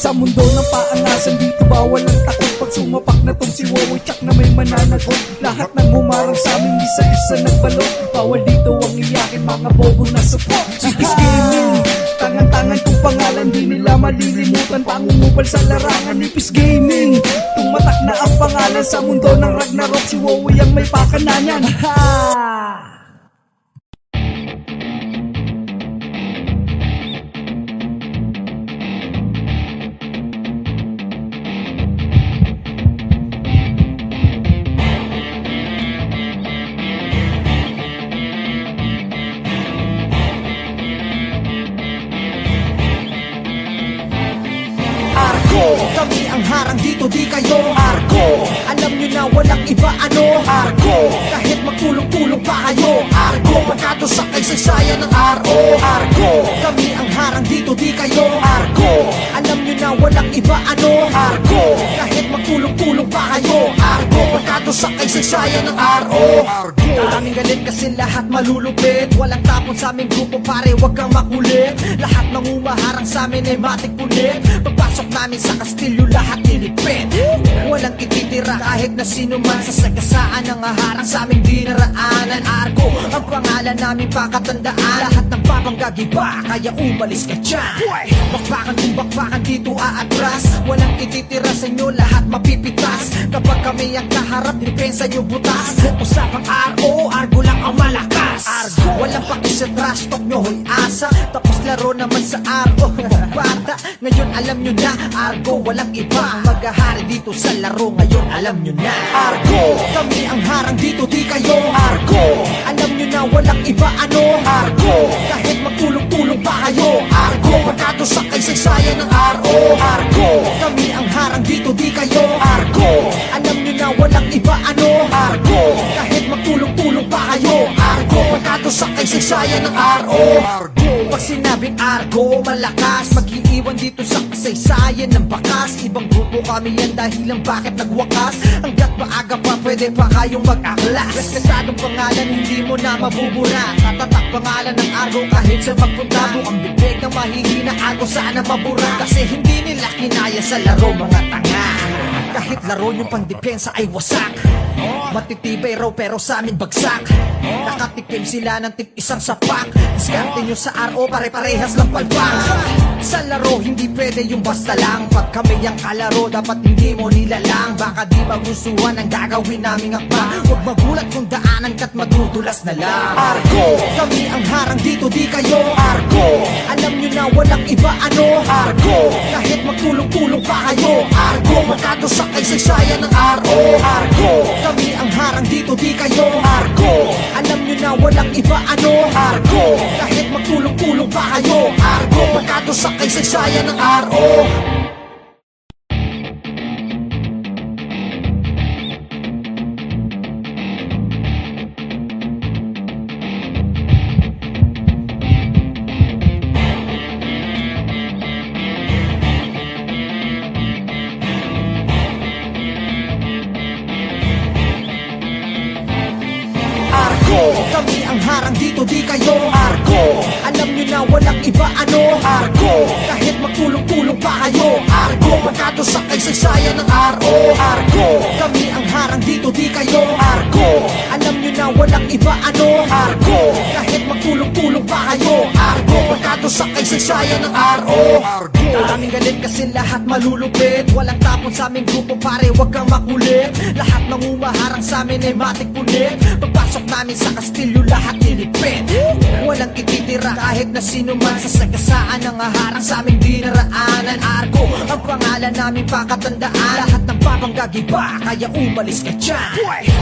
Sa mundo ng paangasan dito bawal ang takot. Pag sumapak na tong si Wowie tsak na may mananagot. Lahat ng humarang sa amin isa-isa nagbalot. Bawal dito ang iyakin mga bobo na support. Nipis Gaming, tangan-tangan kong pangalan, di nila malilimutan. Pangungupal sa larangan, Nipis Gaming. Tumatak na ang pangalan sa mundo ng Ragnarok. Si Wowie ang may pakananan. Ha! Kami ang harang dito, di kayo Argo. Alam nyo na walang iba ano Argo. Kahit magtulong-tulong pa kayo Argo. Pagkato sa kaysaysayan ng RO Argo. Kami ang harang dito, di kayo Argo. Alam nyo na walang iba ano Argo. Kahit magtulong-tulong pa kayo Argo. Pagkato sa kaysaysayan ng RO Argo. Daming galit kasi lahat malulupit. Walang tapon sa aming grupo pare, wag kang makulit. Lahat ng umaharang sa amin ay matik pulit. Pagpasok namin sa kastilyo lahat nilipit. Walang ititira kahit na sino man. Sa sagasaan ng haharang sa aming dinaraanan. Argo ang pangalan namin pakatandaan. Lahat ng papanggagiba kaya umalis ka dyan. Bakbakan kung bakbakan dito aatras. Walang ititira sa inyo lahat mapipitas. Kapag kami ang kaharap depensa nyo butas. Usapang RO, Argo lang ang malakas. Argo, walang pakis sa trash talk nyo hoy asa. Tapos laro naman sa RO. Bata, ngayon alam nyo na Argo, walang iba ang maghahari dito sa laro. Ngayon alam nyo na Argo, kami ang harang dito, di kayo Argo. Alam nyo na walang iba ano Argo. Kahit magtulong-tulong pa kayo Argo. Pagkato sa kaysaysayan ng RO Argo. Kami ang harang dito, di kayo Argo. Alam nyo na walang iba ano Argo. Kahit magtulong-tulong pa kayo Argo. Pagkato sa kaysaysayan ng RO Argo. Pag sinabing Argo, malakas mag-iiwan dito sa kasaysayan ng bakas. Ibang grupo kami yan dahilan bakit nagwakas. Hanggat maaga pa pwede pa kayong mag-aklas. Respetadong pangalan hindi mo na mabubura. Tatatak pangalan ng Argo kahit sa magpunta. Ang bibig ng mahihina Argo sana mabura. Kasi hindi nila kinaya sa laro mga tanga. Kahit laro yung pangdepensa ay wasak. Matitibay raw pero sa amin bagsak. Nakatikim sila ng tip isang sapak. Diskarte nyo sa RO pare-parehas ng palpang. Sa laro hindi pwede yung basta lang. Pag kami ang kalaro dapat hindi mo nilalang. Baka di magustuhan ang gagawin naming akba. Huwag magulat kung daanan ka't madudulas na lang. Argo, kami ang harang dito, di kayo Argo. Alam nyo na walang iba ano Argo. Kahit magtulong-tulong pa kayo Argo. Magkato sa kaysaysayan ng RO Argo. Kami ang harang dito, di kayo Argo. Alam nyo na walang iba ano Argo. Kahit magtulong-tulong pa kayo Argo. Magkato sa kaysaysayan ng RO. Kami ang harang dito, di kayo Argo. Alam nyo na walang iba ano Argo. Kahit magtulong-tulong pa kayo Argo. Pagkato sa kaysaysayan ng RO Argo. Kami ang harang dito, di kayo Argo. Alam nyo na walang iba ano Argo. Kahit magtulong-tulong pa kayo Argo. Pagkato sa kaysaysayan ng RO Argo. Daming galit kasi lahat malulupit. Walang tapon sa aming grupo pare, wag kang makulit. Lahat ng umaharang sa amin ay matik pulit. Pagpasok namin sa kastilyo lahat nilipit. Walang ititira kahit na sino man. Sa sagasaan ng haharang sa aming dinaraanan. Argo ang pangalan namin pakatandaan. Lahat ng papanggagiba kaya umalis ka dyan.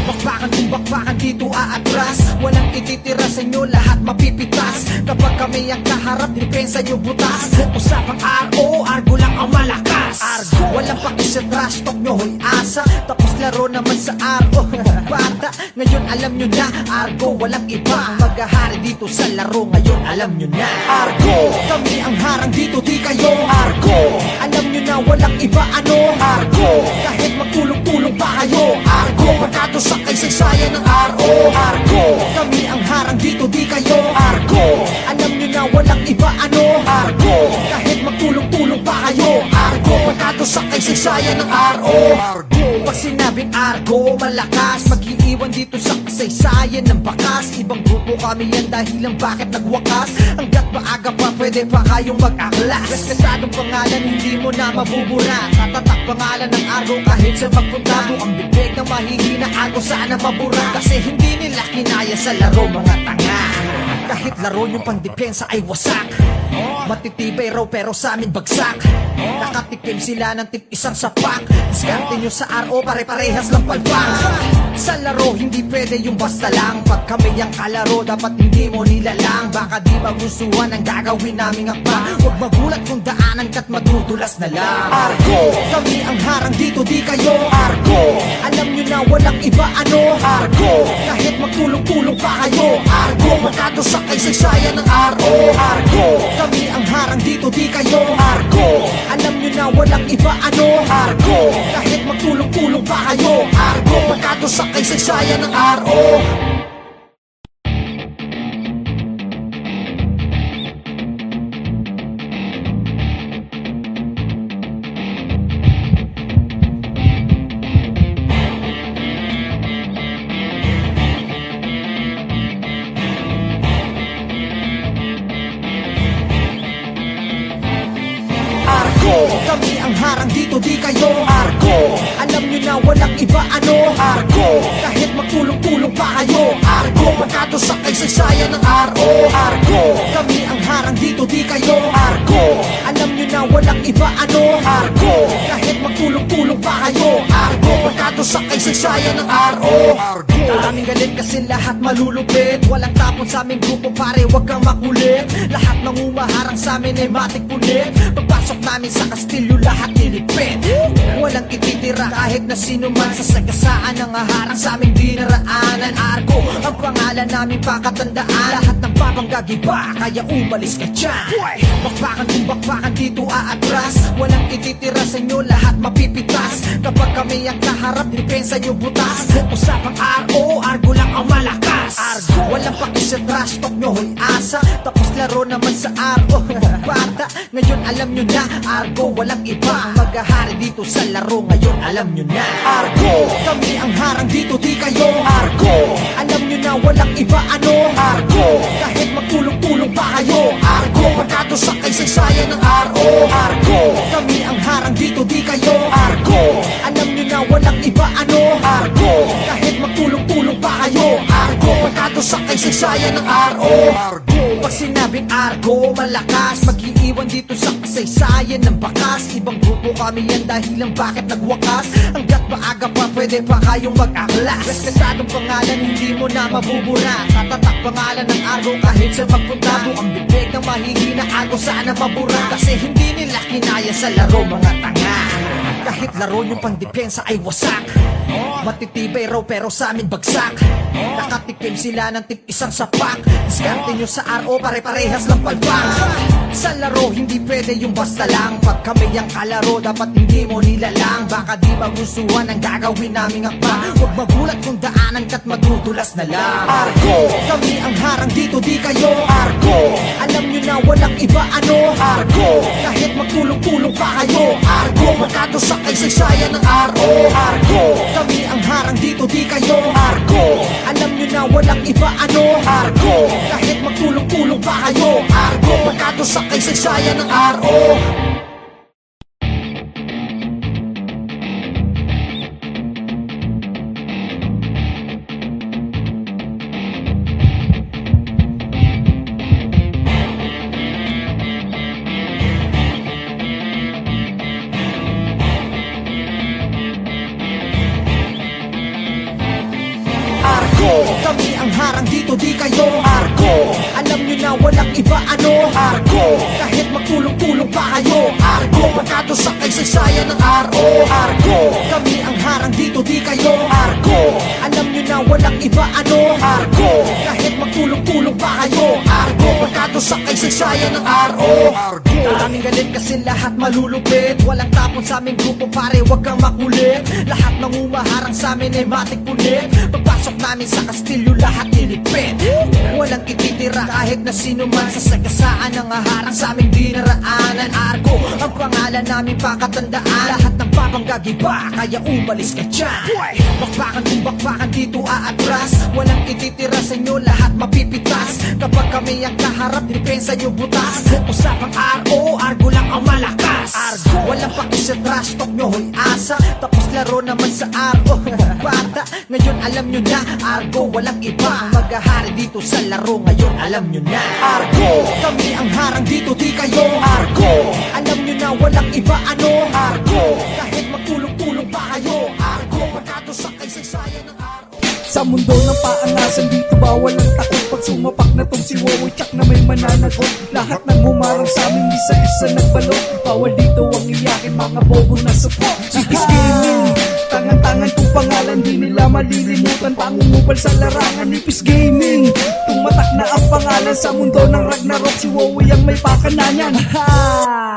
Bakbakan kung bakbakan dito aatras. Walang ititira sa inyo lahat mapipitas. Kapag kami ang kaharap depensa nyo butas. Usapang RO, Argo lang ang malakas. Argo, walang pakis sa trash talk nyo hoy asa. Tapos laro naman sa RO. Bata, ngayon alam nyo na Argo, walang iba ang maghahari dito sa laro. Ngayon alam nyo na Argo, kami ang harang dito, di kayo Argo. Alam nyo na walang iba ano Argo. Kahit magtulong-tulong pa kayo Argo. Pagkato sa kaysaysayan ng RO Argo. Kami ang harang dito, di kayo Argo. Alam nyo na walang iba ano Argo. Kahit magtulong-tulong pa kayo Argo. kasaysayan ng RO. Pag sinabing Argo, malakas mag-iiwan dito sa kasaysayan ng bakas. Ibang grupo kami yan dahilan bakit nagwakas. Hanggat maaga pa pwede pa kayong mag-aklas. Respetadong pangalan hindi mo na mabubura. Tatatak pangalan ng Argo kahit sa magpunta. Ang bibig ng mahihina Argo sana mabura. Kasi hindi nila kinaya sa laro mga tanga. Kahit laro yung pangdepensa ay wasak. Matitibay raw pero sa amin bagsak. Nakatikim sila ng tip isang sapak. Diskarte nyo sa RO pare-parehas lang palpak. Sa laro hindi pwede yung basta lang. Pag kami ang kalaro dapat hindi mo nilalang. Baka di magustuhan ang gagawin naming akba. Huwag magulat kung daanan ka't madudulas na lang. Argo, kami ang harang dito di kayo. Argo, alam nyo na walang iba ano. Argo, kahit magtulong-tulong pa kayo. Argo, magkado sa kasaysayan ng RO. Argo, kami ang harang dito di kayo. Argo, alam nyo na walang iba ano. Argo, kahit magtulong-tulong pa kayo. Argo, magkado sa kasaysayan ng RO. Argo, kami ang harang dito di kayo. Argo, alam nyo na walang iba ano. Argo, kahit magtulong-tulong pa kayo. Argo, magkado sa kasaysayan ng RO. Argo, kami ang harang dito di kayo. Argo, alam nyo na walang iba ano. Argo, kahit magtulong-tulong pa kayo. Argo, magkado sa kasaysayan ng RO. Maraming galit kasi lahat malulupit. Walang tapon sa aming grupo pare, wag kang makulit. Lahat ng umaharang sa amin ay matik punit. Pagpasok namin sa kastilyo lahat nilipit. Walang ititira kahit na sino man. Sa sagasaan ng haharang sa aming dinaraanan. Argo, ang pangalan namin pakatandaan. Lahat ng papanggagiba, kaya umalis ka dyan. Bakbakan kung bakbakan dito aatras. Walang ititira sa inyo, lahat mapipitas. Kapag kami ang kaharap, depensa nyo butas. Usapang RO, Argo lang ang malakas. Argo, walang paki sa trash talk nyo, hoy asa. Tapos laro naman sa RO, bata. Ngayon alam nyo na, Argo walang iba. Maghahari dito sa laro, ngayon alam nyo na. Argo, kami ang harang dito di kayo. Argo, alam nyo na walang iba ano. Argo, kahit magtulong-tulong pa kayo. Argo, magkado sa kasaysayan ng RO. Argo, kami ang harang dito di kayo. Argo, alam nyo na walang iba ano. Argo, kahit magtulong-tulong pa kayo. Argo, magkado sa kasaysayan ng RO. Pag sinabing Argo, malakas mag-iiwan dito sa kasaysayan ng bakas. Ibang grupo kami yan dahilan bakit nagwakas. Hanggat maaga pa pwede pa kayong mag-aklas. Respetadong pangalan hindi mo na mabubura. Tatatak pangalan ng Argo kahit sa magpunta. Ang bibig ng mahihina Argo sana mabura. Kasi hindi nila kinaya sa laro mga tanga. Kahit laro yung pangdepensa ay wasak. Matitibay raw pero sa amin bagsak. Nakatikim sila ng tip isang sapak. Diskarte nyo sa RO pare-parehas lang palpak. Sa laro hindi pwede yung basta lang. Pag kami ang kalaro dapat hindi mo nilalang. Baka di magustuhan ang gagawin naming akba. Huwag magulat kung daanan ka't madudulas na lang. Argo, kami ang harang dito di kayo. Argo, alam nyo na walang iba ano. Argo, kahit magtulong-tulong pa kayo. Argo, magkado sa kasaysayan ng RO. Argo, kami ang harang dito di kayo. Argo, alam nyo na walang iba ano. Argo, kahit magtulong-tulong pa kayo. Argo, magkado sa kasaysayan ng RO. Argo, kami ang harang dito di kayo. Argo, alam nyo na walang iba ano. Argo, kahit magtulong-tulong pa kayo. Argo, magkado sa kasaysayan ng RO. Argo, kami ang harang dito di kayo. Argo, alam nyo na walang iba ano. Argo, kahit magtulong-tulong pa kayo. Argo, magkado sa kaysaysayan ng RO. Maraming galit kasi lahat malulupit. Walang tapon sa aming grupo pare, wag kang makulit. Lahat ng umaharang sa amin ay matik ulit. Pagpasok namin sa kastilyo lahat nilipit. Walang ititira kahit na sino man. Sa sagasaan ng haharang sa aming dinaraanan. Argo ang pangalan namin pakatandaan. Lahat ng papanggagiba kaya umalis ka dyan. Bakbakan kung bakbakan dito aatras. Walang ititira sa inyo lahat mapipitas. Kapag kami ang kaharap depensa nyo butas. Usapang RO, Argo lang ang malakas. Argo, walang paki sa trash talk nyo hoy asa. Tapos laro naman sa RO. Bata, ngayon alam nyo na. Argo, walang iba ang maghahari dito sa laro. Ngayon alam nyo na. Argo, kami ang harang dito di kayo. Argo, alam nyo na walang iba ano. Argo, kahit magtulong-tulong pa kayo. Argo, pagkato sa kaysaysayan ng RO. Sa mundo ng paangasan dito bawal ang takot. Pag sumapak na tong si Wowoy Tsak na may mananagot. Lahat ng humarang sa amin isa-isa nagbalot. Bawal dito ang iyakin mga bobo na support. Sikis Gaming, tangan-tangan kong pangalan. Di nila malilimutan, pangungupal sa larangan. Nipis Gaming, tumatak na ang pangalan. Sa mundo ng Ragnarok si Wowoy ang may pakananan. Ha!